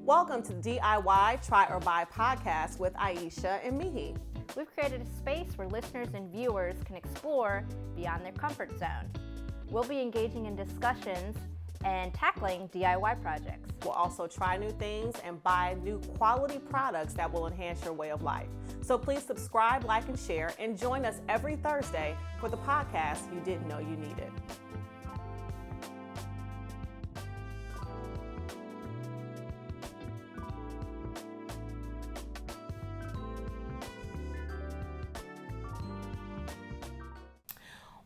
Welcome to the DIY Try or Buy podcast with Yiesha and Mee Hee. We've created a space where listeners and viewers can explore beyond their comfort zone. We'll be engaging in discussions and tackling DIY projects. We'll also try new things and buy new quality products that will enhance your way of life. So please subscribe, like, and share, and join us every Thursday for the podcast you didn't know you needed.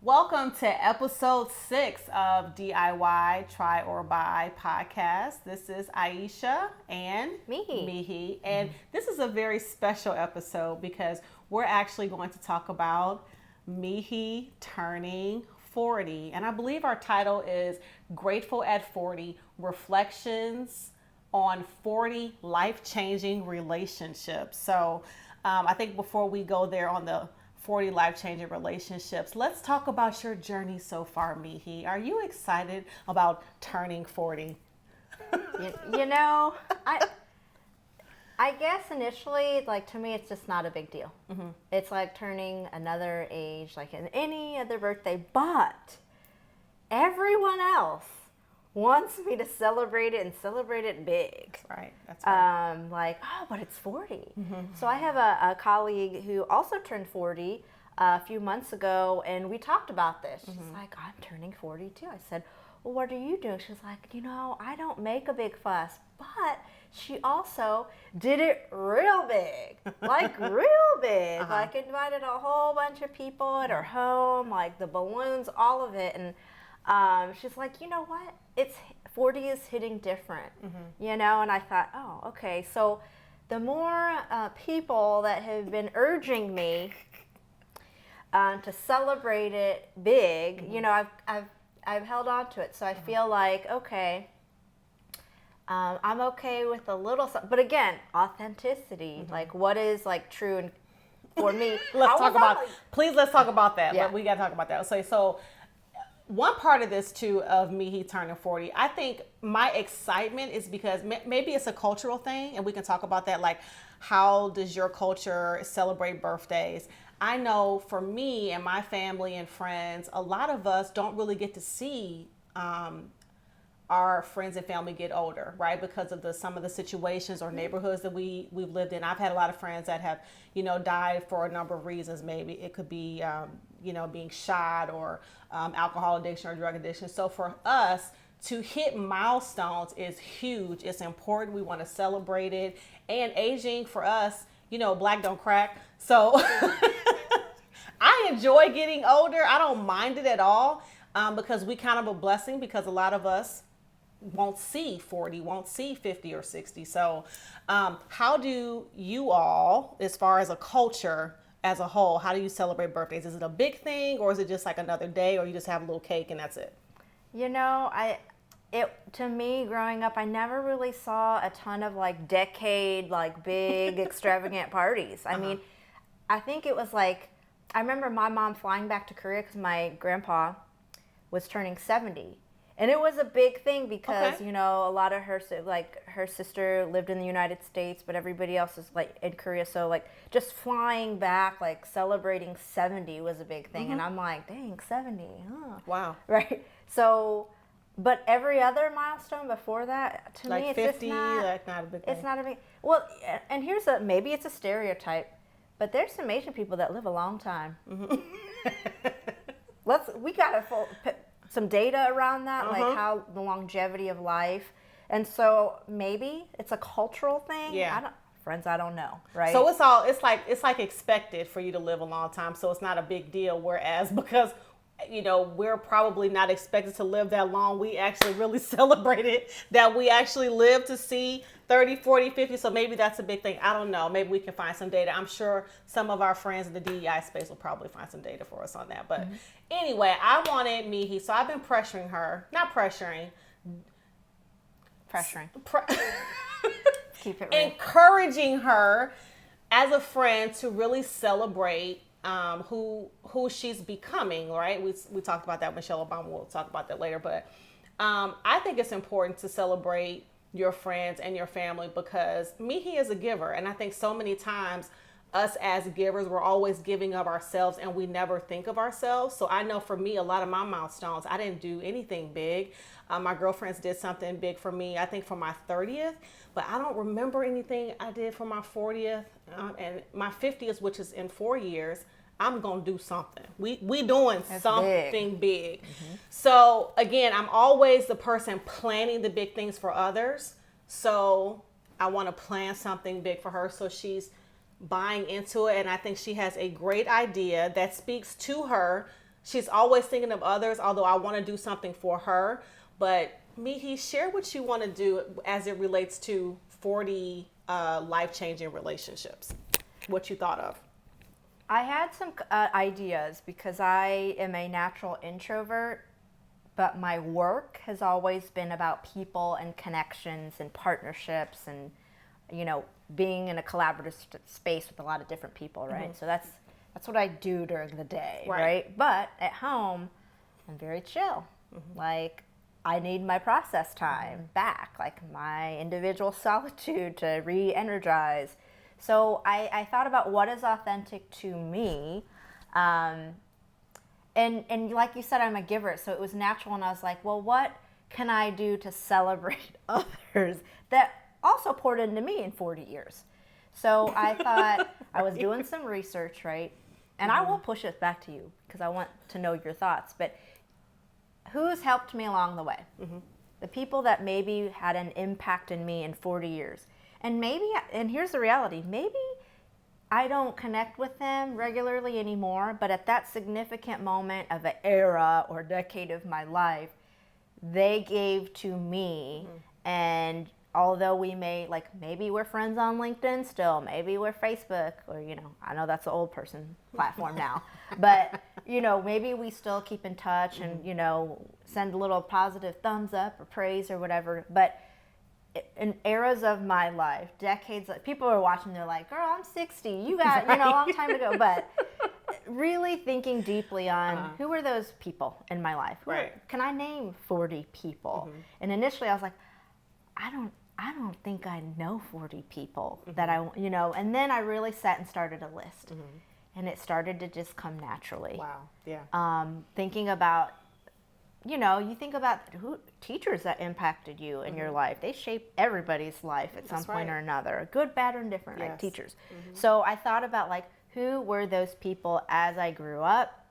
Welcome to episode 6 of DIY Try or Buy podcast. This is Yiesha and Mee Hee. And this is a very special episode because we're actually going to talk about Mee Hee turning 40. And I believe our title is Grateful at 40, Reflections on 40 Life-Changing Relationships. So I think before we go there on the 40 life-changing relationships, let's talk about your journey so far, Mee Hee. Are you excited about turning 40? You know, I guess initially, like, to me, it's just not a big deal. Mm-hmm. It's like turning another age, like in any other birthday, but everyone else wants me to celebrate it and celebrate it big. That's right. Like, oh, but it's 40. Mm-hmm. So I have a colleague who also turned 40 a few months ago, and we talked about this. She's like, I'm turning 40 too. I said, well, what are you doing? She's like, I don't make a big fuss, but she also did it real big, like real big. Like invited a whole bunch of people at her home, like the balloons, all of it. And she's like, you know what? 40 is hitting different, and I thought, oh, okay. So the more people that have been urging me to celebrate it big, I've held on to it. So I feel like, okay, I'm okay with a little something. But again, authenticity, like what is like true and for me. Let's talk about that. Yeah. We got to talk about that. So one part of this too of Mee Hee turning 40, I think my excitement is because maybe it's a cultural thing, and we can talk about that. Like, how does your culture celebrate birthdays? I know for me and my family and friends, a lot of us don't really get to see our friends and family get older, right? Because of some of the situations or neighborhoods that we've lived in. I've had a lot of friends that have, died for a number of reasons. Maybe it could be, being shot or alcohol addiction or drug addiction. So for us to hit milestones is huge. It's important. We want to celebrate it. And aging for us, black don't crack. So I enjoy getting older. I don't mind it at all because we kind of a blessing because a lot of us won't see 40, won't see 50 or 60. So how do you all, as far as a culture as a whole, how do you celebrate birthdays? Is it a big thing, or is it just like another day, or you just have a little cake and that's it? To me, growing up, I never really saw a ton of like decade, like big extravagant parties. I mean, I think it was like, I remember my mom flying back to Korea because my grandpa was turning 70. And it was a big thing because, a lot of her sister lived in the United States, but everybody else is like in Korea. So like just flying back, like celebrating 70 was a big thing. And I'm like, dang, 70, huh? Wow. Right. So, but every other milestone before that, to like me, it's 50, just not, like not a big thing. It's not a big, well, and maybe it's a stereotype, but there's some Asian people that live a long time. We got to some data around that, like how the longevity of life. And so maybe it's a cultural thing. Yeah. I don't know, right? So it's like expected for you to live a long time. So it's not a big deal. Whereas because, we're probably not expected to live that long, we actually really celebrated that we actually lived to see 30, 40, 50. So maybe that's a big thing. I don't know. Maybe we can find some data. I'm sure some of our friends in the DEI space will probably find some data for us on that. But anyway, I wanted Mee Hee. So I've been pressuring her. Not pressuring. Keep it real. Encouraging her as a friend to really celebrate who she's becoming, right? We talked about that. Michelle Obama will talk about that later. But I think it's important to celebrate your friends and your family, because Mee Hee is a giver. And I think so many times us as givers, we're always giving of ourselves and we never think of ourselves. So I know for me, a lot of my milestones, I didn't do anything big. My girlfriends did something big for me, I think for my 30th, but I don't remember anything I did for my 40th and my 50th, which is in 4 years. I'm gonna do something. We doing That's something big. So again, I'm always the person planning the big things for others. So I want to plan something big for her. So she's buying into it, and I think she has a great idea that speaks to her. She's always thinking of others, although I want to do something for her. But Mee Hee, share what you want to do as it relates to 40 life-changing relationships. What you thought of. I had some ideas because I am a natural introvert, but my work has always been about people and connections and partnerships and, you know, being in a collaborative space with a lot of different people, right? So that's what I do during the day, right? But at home, I'm very chill. Like, I need my process time back, like my individual solitude to re-energize. So I thought about what is authentic to me. And like you said, I'm a giver. So it was natural. And I was like, well, what can I do to celebrate others that also poured into me in 40 years? So I thought I was doing some research, right? And I will push it back to you because I want to know your thoughts. But who's helped me along the way? The people that maybe had an impact in me in 40 years. And maybe, and here's the reality, maybe I don't connect with them regularly anymore, but at that significant moment of an era or decade of my life, they gave to me. And although we may, like, maybe we're friends on LinkedIn still, maybe we're Facebook, or, you know, I know that's an old person platform now, but, you know, maybe we still keep in touch and, you know, send a little positive thumbs up or praise or whatever. But in eras of my life, decades, like, people are watching, they're like, girl, I'm 60, you got, you know, a long time ago. But really thinking deeply on who were those people in my life? Can I name 40 people? And initially I was like, I don't think I know 40 people that I, you know, and then I really sat and started a list. And it started to just come naturally. Wow. Yeah. Thinking about, you know, you think about teachers that impacted you in your life. They shape everybody's life at some point or another, good, bad, or indifferent, right? Teachers. So I thought about, like, who were those people as I grew up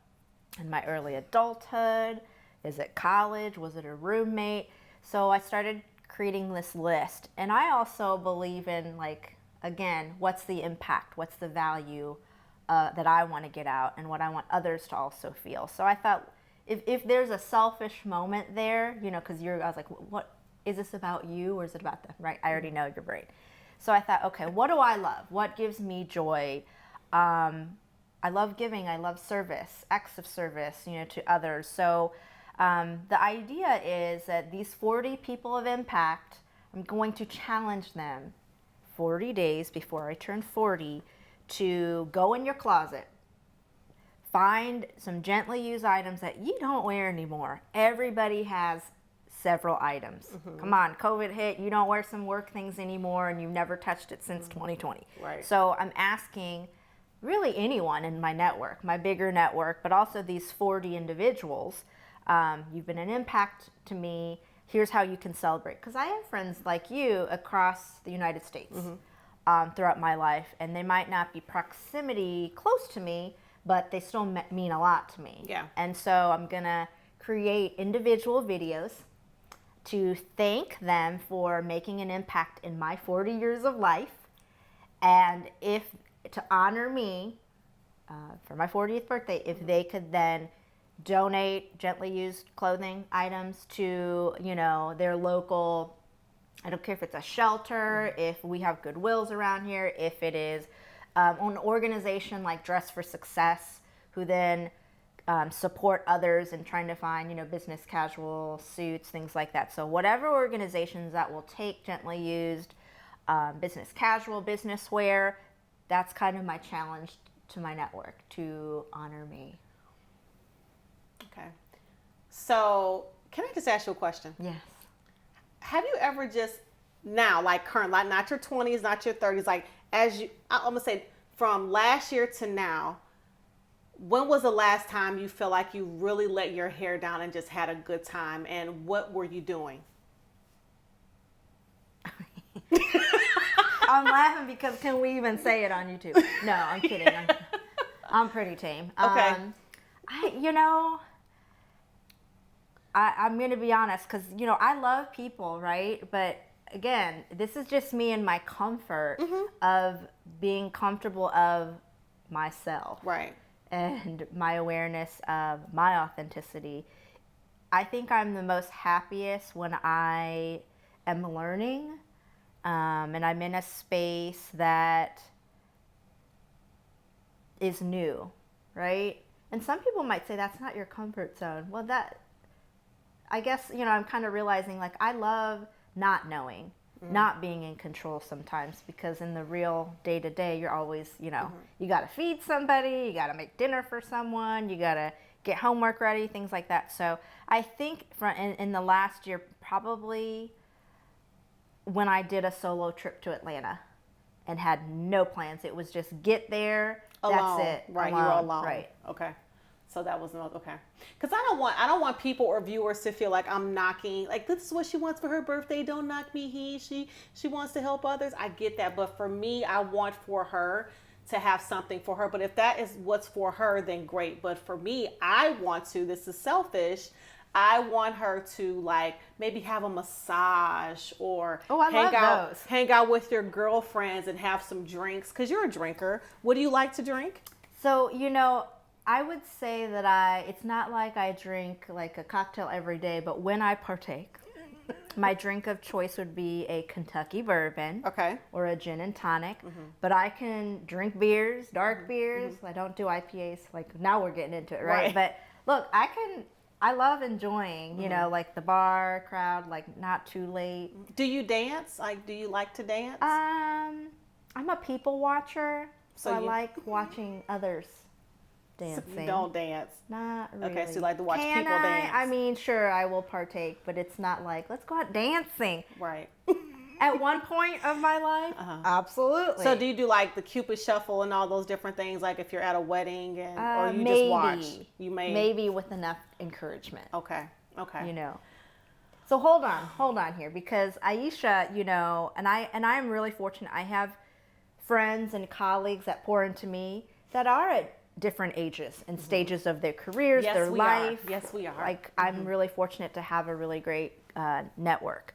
in my early adulthood? Is it college? Was it a roommate? So I started creating this list. And I also believe in, like, again, what's the impact? What's the value that I want to get out and what I want others to also feel? So I thought, if there's a selfish moment there, you know, because I was like, what is this about you or is it about them, right? I already know your brain. So I thought, okay, what do I love? What gives me joy? I love giving. I love service, acts of service, you know, to others. So the idea is that these 40 people of impact, I'm going to challenge them 40 days before I turn 40 to go in your closet. Find some gently used items that you don't wear anymore. Everybody has several items. Come on, COVID hit, you don't wear some work things anymore and you've never touched it since 2020. Right. So I'm asking really anyone in my network, my bigger network, but also these 40 individuals. You've been an impact to me. Here's how you can celebrate. Because I have friends like you across the United States throughout my life, and they might not be proximity close to me, but they still mean a lot to me. Yeah. And so I'm going to create individual videos to thank them for making an impact in my 40 years of life. And to honor me for my 40th birthday, if they could then donate gently used clothing items to, you know, their local, I don't care if it's a shelter, if we have Goodwills around here, if it is an organization like Dress for Success, who then support others in trying to find, you know, business casual suits, things like that. So whatever organizations that will take gently used business casual, business wear, that's kind of my challenge to my network, to honor me. Okay. So can I just ask you a question? Yes. Have you ever just now, like current, like not your 20s, not your 30s, like I'm gonna say from last year to now, when was the last time you feel like you really let your hair down and just had a good time, and what were you doing? I'm laughing because can we even say it on YouTube? No, I'm kidding. I'm pretty tame. Okay. I'm going to be honest because, I love people, right? But again, this is just me and my comfort of being comfortable of myself. Right. And my awareness of my authenticity. I think I'm the most happiest when I am learning and I'm in a space that is new, right? And some people might say that's not your comfort zone. Well, I guess, I'm kind of realizing like I love not knowing, not being in control sometimes, because in the real day to day, you're always, you got to feed somebody, you got to make dinner for someone, you got to get homework ready, things like that. So I think in the last year, probably when I did a solo trip to Atlanta and had no plans, it was just get there, Alone. that's it. Right, alone. you were alone. Right. Okay. So that was not okay. Because I don't want people or viewers to feel like I'm knocking, like this is what she wants for her birthday. Don't knock me, he. She wants to help others. I get that, but for me, I want for her to have something for her. But if that is what's for her, then great. But for me, I want to. This is selfish. I want her to like maybe have a massage or hang out with your girlfriends and have some drinks. Because you're a drinker. What do you like to drink? So I would say that it's not like I drink like a cocktail every day, but when I partake, my drink of choice would be a Kentucky bourbon, okay, or a gin and tonic. But I can drink beers, dark beers. I don't do IPAs. Like now we're getting into it, right? But look, I love enjoying, like the bar crowd, like not too late. Do you dance? Like, do you like to dance? I'm a people watcher, so I like watching others dancing. So you don't dance? Not really. Okay, so you like to watch people dance. I mean, sure, I will partake, but it's not like, let's go out dancing. Right. At one point of my life, absolutely. So do you do like the Cupid Shuffle and all those different things, like if you're at a wedding or you just watch? You maybe with enough encouragement. Okay. So hold on here, because Yiesha, and I'm really fortunate. I have friends and colleagues that pour into me that are at different ages and stages of their careers, their life. Yes, we are. Like I'm really fortunate to have a really great network.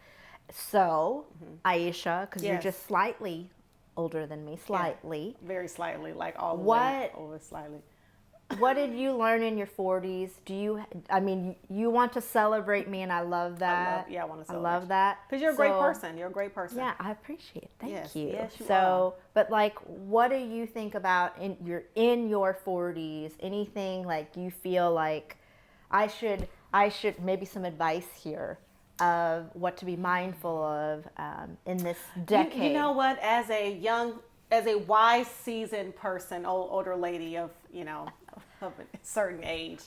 So, Yiesha, because you're just slightly older than me, slightly. Yeah, very slightly, like all the way over slightly. What did you learn in your 40s? You want to celebrate me, and I love that. I want to celebrate. I love that. Because you're a great person. You're a great person. Yeah, I appreciate it. Thank you. Yes, you are. But like, what do you think about in your 40s? Anything like you feel like I should maybe some advice here of what to be mindful of in this decade? You know what? As a wise, seasoned person, older lady of a certain age,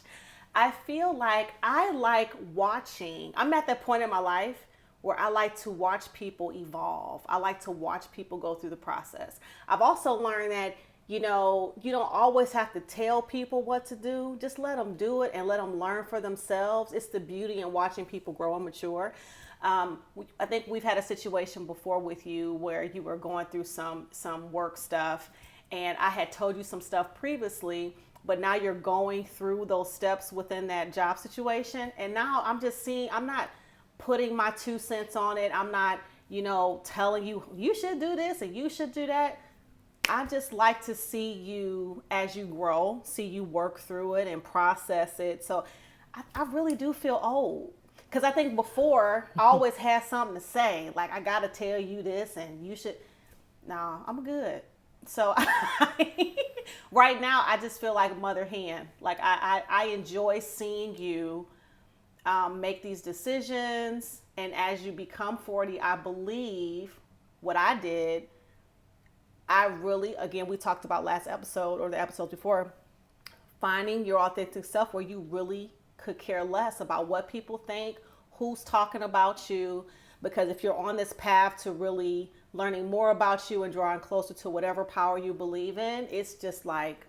I feel like I like watching. I'm at that point in my life where I like to watch people evolve. I like to watch people go through the process. I've also learned that you don't always have to tell people what to do. Just let them do it and let them learn for themselves. It's the beauty in watching people grow and mature. I think we've had a situation before with you where you were going through some work stuff, and I had told you some stuff previously, but now you're going through those steps within that job situation. And now I'm just seeing, I'm not putting my 2 cents on it. I'm not, telling you should do this and you should do that. I just like to see you as you grow, see you work through it and process it. So I really do feel old. Because I think before I always had something to say. Like, I got to tell you this and you should. No, I'm good. So right now, I just feel like mother hen. Like, I enjoy seeing you make these decisions. And as you become 40, I believe what I did, I really, again, we talked about last episode or the episode before, finding your authentic self where you really could care less about what people think, who's talking about you. Because if you're on this path to really learning more about you and drawing closer to whatever power you believe in, it's just like,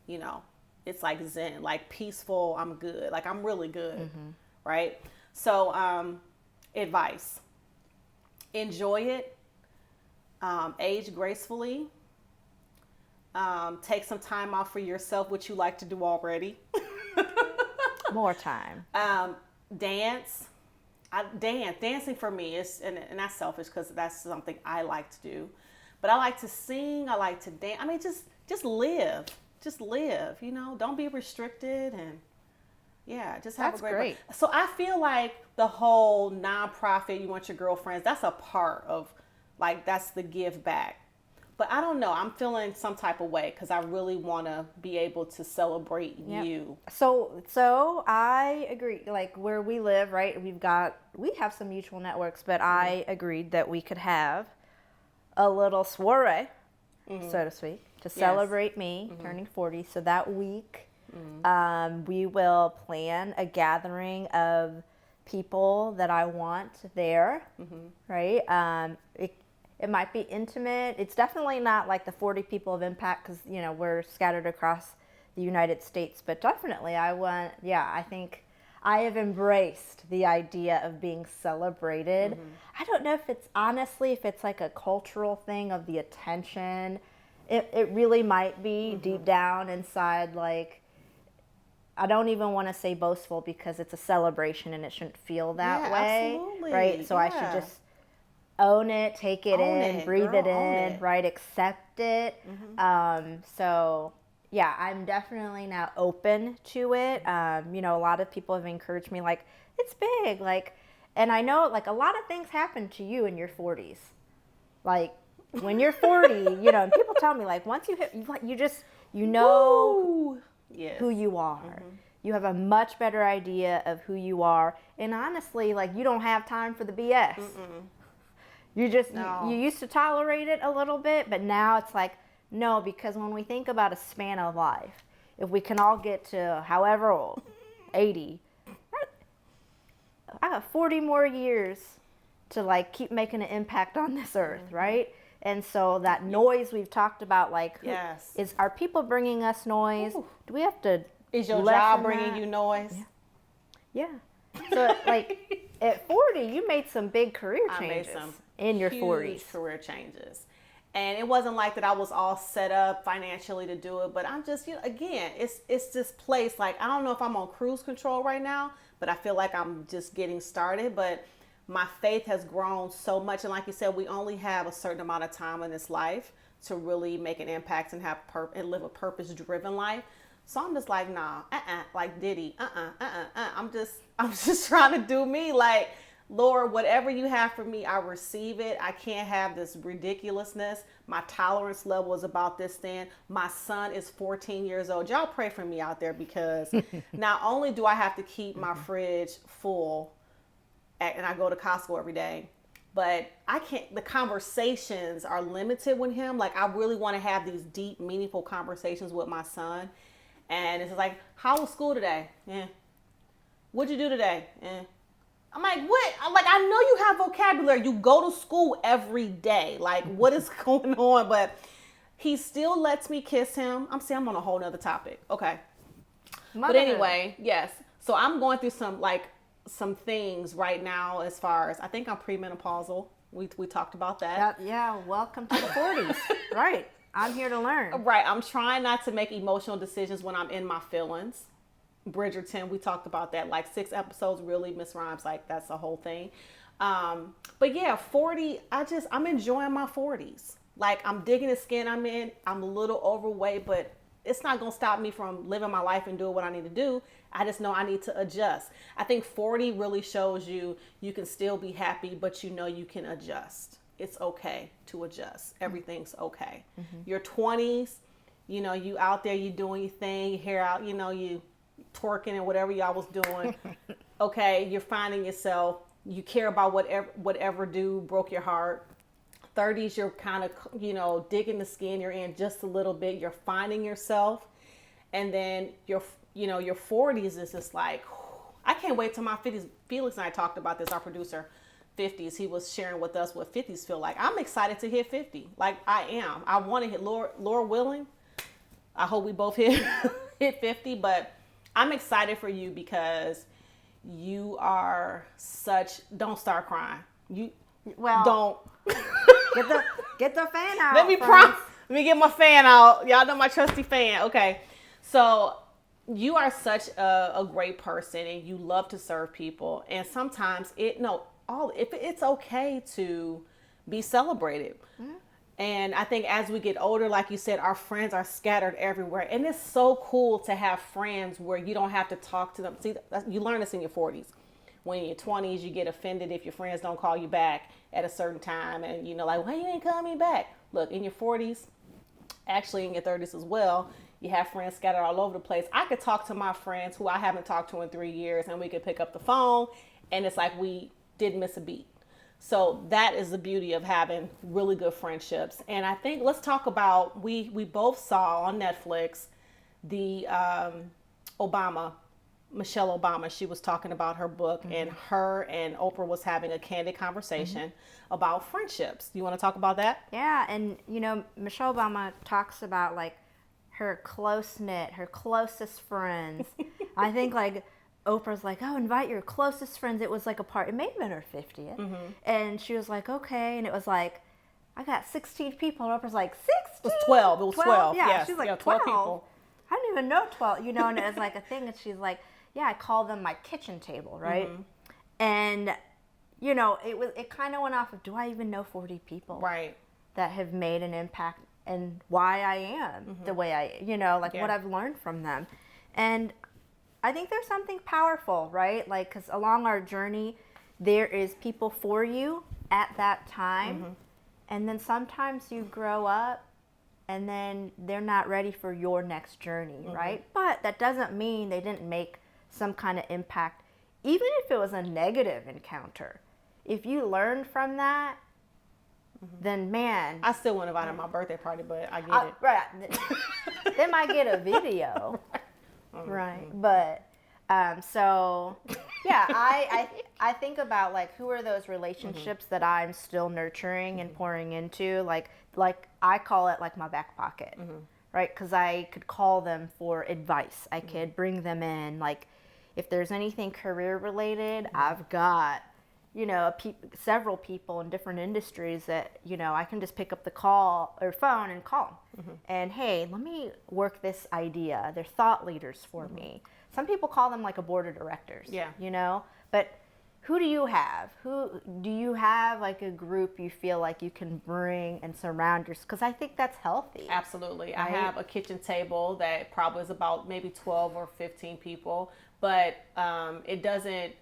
you know, it's like Zen, like peaceful. I'm good. Like I'm really good. Right. So, advice, enjoy it, age gracefully, take some time off for yourself, which you like to do already. More time. Dance. Dancing for me is, and that's selfish because that's something I like to do, but I like to sing. I like to dance. I mean, just live, you know, don't be restricted, and yeah, just have That's a great great. So I feel like the whole nonprofit, you want your girlfriends, that's a part of, like, that's the give back. But I don't know. I'm feeling some type of way because I really want to be able to celebrate you. So I agree. Like where we live, right? We have some mutual networks, but I agreed that we could have a little soiree, so to speak, to celebrate me turning 40. So that week, we will plan a gathering of people that I want there, right? It might be intimate. It's definitely not like the 40 people of impact because, you know, we're scattered across the United States. But definitely I think I have embraced the idea of being celebrated. I don't know if it's like a cultural thing of the attention. It really might be deep down inside, like, I don't even want to say boastful because it's a celebration and it shouldn't feel that way. Absolutely. Right? So I should just own it, take it in, breathe it in, right? Accept it. So yeah, I'm definitely now open to it. You know, a lot of people have encouraged me, like, it's big, like, and I know, like, a lot of things happen to you in your 40s. Like, when you're 40, you know, and people tell me, like, once you hit, you know who you are. You have a much better idea of who you are. And honestly, like, you don't have time for the BS. You just, you used to tolerate it a little bit, but now it's like, no, because when we think about a span of life, if we can all get to however old, 80, I got 40 more years to, like, keep making an impact on this earth, right? And so that noise we've talked about, like, are people bringing us noise? Do we have to Is your job bringing you noise? Yeah. So, like, at 40, you made some big career changes in your 40s. Huge career changes. And it wasn't like that I was all set up financially to do it, but I'm just, you know, again, it's this place, like, I don't know if I'm on cruise control right now, but I feel like I'm just getting started. But my faith has grown so much. And like you said, we only have a certain amount of time in this life to really make an impact and have and live a purpose-driven life. So I'm just like, nah, like Diddy, I'm just trying to do me. Like, Lord, whatever you have for me, I receive it. I can't have this ridiculousness. My tolerance level is about this thin. My son is 14 years old. Y'all pray for me out there, because not only do I have to keep my fridge full, and I go to Costco every day, but I can't, the conversations are limited with him. Like, I really want to have these deep, meaningful conversations with my son. And it's like, how was school today? What'd you do today? I'm like, what? I'm like, I know you have vocabulary. You go to school every day. Like, what is going on? But he still lets me kiss him. I'm on a whole nother topic. Okay. But anyway, yes. So I'm going through some things right now as far as, I think I'm premenopausal. We talked about that. Yeah, welcome to the 40s. Right. I'm here to learn. Right. I'm trying not to make emotional decisions when I'm in my feelings. Bridgerton, we talked about that, like 6 episodes, really, Miss Rhymes, like, that's the whole thing. But yeah, 40, I'm enjoying my 40s. Like, I'm digging the skin I'm in. I'm a little overweight, but it's not going to stop me from living my life and doing what I need to do. I just know I need to adjust. I think 40 really shows you can still be happy, but you know you can adjust. It's okay to adjust. Everything's okay. Your 20s, you know, you out there, you doing your thing, your hair out, you know, you twerking and whatever y'all was doing. Okay, you're finding yourself. You care about whatever dude broke your heart. 30s, you're kind of, you know, digging the skin you're in just a little bit. You're finding yourself. And then your 40s is just like, I can't wait till my 50s. Felix and I talked about this, our producer. 50s, he was sharing with us what 50s feel like. I'm excited to hit 50. Like I am. I want to hit Lord willing. I hope we both hit hit 50, but I'm excited for you because you are such. Don't start crying. You don't. Get the fan out. Let me get my fan out. Y'all know my trusty fan. Okay, so you are such a great person, and you love to serve people. And sometimes it's okay to be celebrated. Mm-hmm. And I think as we get older, like you said, our friends are scattered everywhere. And it's so cool to have friends where you don't have to talk to them. See, you learn this in your 40s. When in your 20s, you get offended if your friends don't call you back at a certain time. And, like, why you ain't call me back? Look, in your 40s, actually in your 30s as well, you have friends scattered all over the place. I could talk to my friends who I haven't talked to in 3 years, and we could pick up the phone, and it's like we didn't miss a beat. So that is the beauty of having really good friendships. And I think let's talk about, we both saw on Netflix the Michelle Obama. She was talking about her book, mm-hmm. and her and Oprah was having a candid conversation mm-hmm. about friendships. Do you want to talk about that? Yeah, and Michelle Obama talks about like her close-knit, her closest friends. I think like Oprah's like, oh, invite your closest friends. It was like a part. It may have been her 50th. Mm-hmm. And she was like, okay. And it was like, I got 16 people. And Oprah's like, 16? It was 12. It was 12. Yeah, yes. she's like, 12 people. I didn't even know 12, and it was like a thing. And she's like, yeah, I call them my kitchen table, right? Mm-hmm. And, it kind of went off of, do I even know 40 people? Right. That have made an impact and why I am mm-hmm. the way I, what I've learned from them. And I think there's something powerful, right? Like, because along our journey, there is people for you at that time. Mm-hmm. And then sometimes you grow up and then they're not ready for your next journey, mm-hmm. right? But that doesn't mean they didn't make some kind of impact, even if it was a negative encounter. If you learned from that, mm-hmm. then man. I still wouldn't invite my birthday party, but I get it. Right. They might get a video. Right. But so yeah, I think about like who are those relationships mm-hmm. that I'm still nurturing mm-hmm. and pouring into, like I call it like my back pocket, mm-hmm. right? Because I could call them for advice. I mm-hmm. could bring them in, like if there's anything career related, mm-hmm. I've got several people in different industries that I can just pick up the call or phone and call mm-hmm. and hey, let me work this idea. They're thought leaders for mm-hmm. me. Some people call them like a board of directors. Yeah. But who do you have? Who do you have, like a group you feel like you can bring and surround yourself? Because I think that's healthy. Absolutely. Right? I have a kitchen table that probably is about maybe 12 or 15 people, but it doesn't.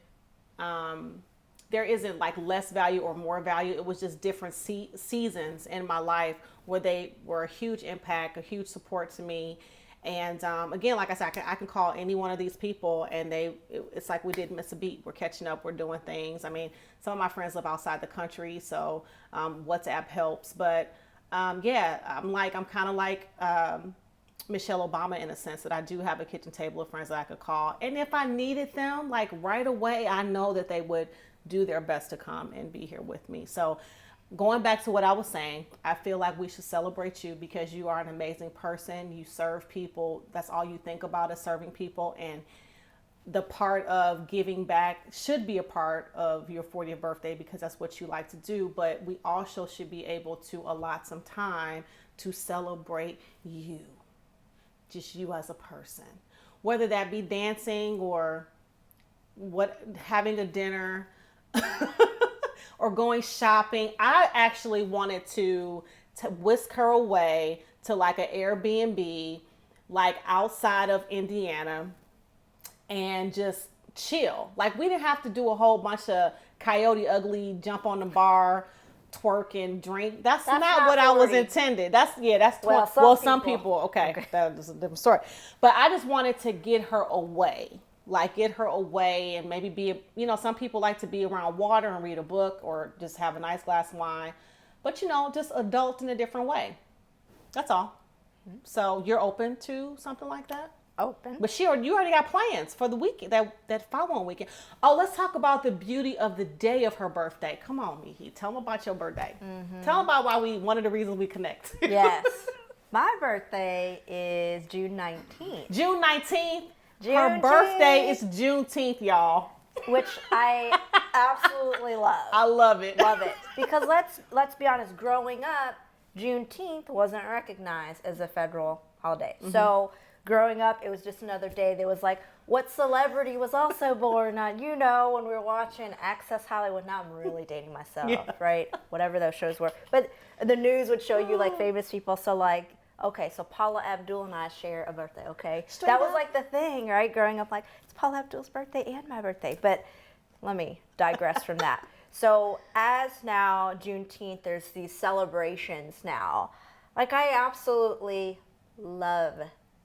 There isn't like less value or more value. It was just different seasons in my life where they were a huge impact, a huge support to me. And again, like I said, I can call any one of these people and it's like we didn't miss a beat. We're catching up. We're doing things. I mean, some of my friends live outside the country, so WhatsApp helps. But yeah, I'm kind of like Michelle Obama in a sense that I do have a kitchen table of friends that I could call. And if I needed them, like right away, I know that they would do their best to come and be here with me. So going back to what I was saying, I feel like we should celebrate you because you are an amazing person. You serve people. That's all you think about is serving people. And the part of giving back should be a part of your 40th birthday because that's what you like to do. But we also should be able to allot some time to celebrate you, just you as a person, whether that be dancing or having a dinner or going shopping. I actually wanted to whisk her away to like an Airbnb, like outside of Indiana, and just chill. Like we didn't have to do a whole bunch of Coyote Ugly, jump on the bar, twerk and drink. That's not what 40. I was intended. That's some people. Okay. That was a different story. But I just wanted to get her away. Like get her away and maybe be, some people like to be around water and read a book or just have a nice glass of wine, but just adult in a different way. That's all. Mm-hmm. So you're open to something like that? Open. But you already got plans for the weekend, that following weekend. Oh, let's talk about the beauty of the day of her birthday. Come on, Mee Hee. Tell them about your birthday. Tell them about one of the reasons we connect. Yes. My birthday is June 19th. June 19th. Her birthday is Juneteenth, y'all. Which I absolutely love. I love it. Love it. Because let's be honest, growing up, Juneteenth wasn't recognized as a federal holiday. So growing up, it was just another day. There was like, what celebrity was also born on, when we were watching Access Hollywood. Now I'm really dating myself, right? Whatever those shows were. But the news would show you like famous people. So like, okay, so Paula Abdul and I share a birthday, okay? That was like the thing, right? Growing up, like, it's Paula Abdul's birthday and my birthday. But let me digress from that. So as now Juneteenth, there's these celebrations now. Like, I absolutely love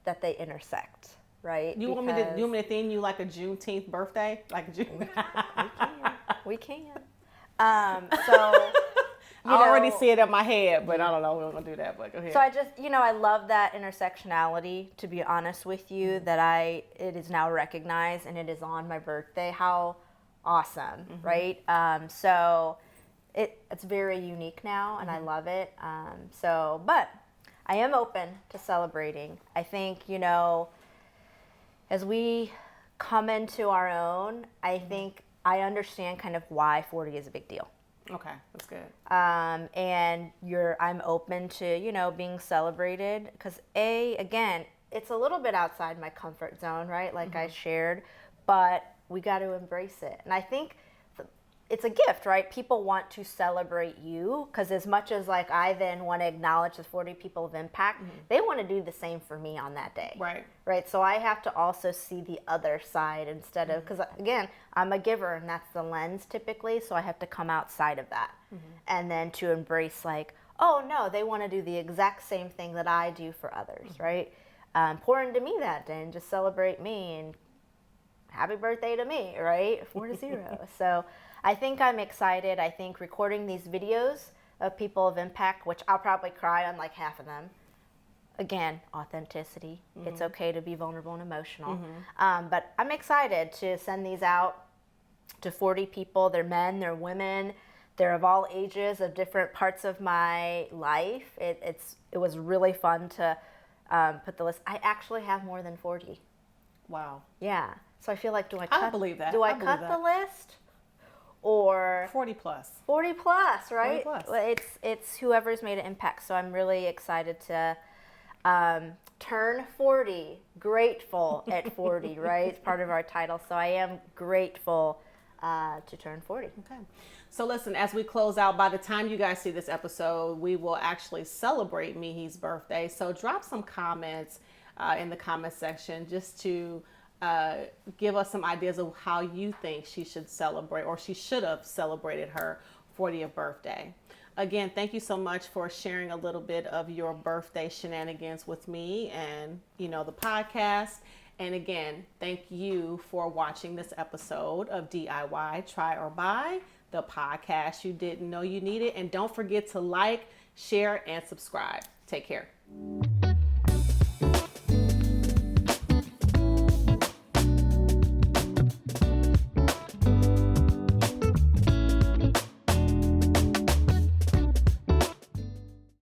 that they intersect, right? You want me to theme you like a Juneteenth birthday? Like a June? We can. So... I already see it in my head, but I don't know. We're going to do that, but go ahead. So I just, I love that intersectionality, to be honest with you, that it is now recognized and it is on my birthday. How awesome, right? So it's very unique now and I love it. But I am open to celebrating. I think, as we come into our own, I think I understand kind of why 40 is a big deal. Okay, that's good. And I'm open to, being celebrated because again, it's a little bit outside my comfort zone, right? Like I shared, but we got to embrace it. And I think it's a gift, right? People want to celebrate you because as much as like I then want to acknowledge the 40 people of impact, they want to do the same for me on that day. Right. Right. So I have to also see the other side instead of, because again, I'm a giver and that's the lens typically. So I have to come outside of that and then to embrace like, oh no, they want to do the exact same thing that I do for others. Right. Pour into me that day and just celebrate me and happy birthday to me. Right. 4-0. So I think I'm excited. I think recording these videos of people of impact, which I'll probably cry on like half of them. Again, authenticity. It's okay to be vulnerable and emotional. But I'm excited to send these out to 40 people. They're men, they're women, they're of all ages, of different parts of my life. It was really fun to put the list. I actually have more than 40. Wow. Yeah. So I feel like, I don't believe that. Do I cut the list? Or 40 plus. 40 plus, right? 40 plus. Well, it's whoever's made an impact. So I'm really excited to turn 40, grateful at 40, right? It's part of our title. So I am grateful to turn 40. Okay. So listen, as we close out, by the time you guys see this episode, we will actually celebrate Mee Hee's birthday. So drop some comments in the comment section just to give us some ideas of how you think she should celebrate or she should have celebrated her 40th birthday. Again, thank you so much for sharing a little bit of your birthday shenanigans with me and, the podcast. And again, thank you for watching this episode of DIY Try or Buy, the podcast you didn't know you needed. And don't forget to like, share, and subscribe. Take care.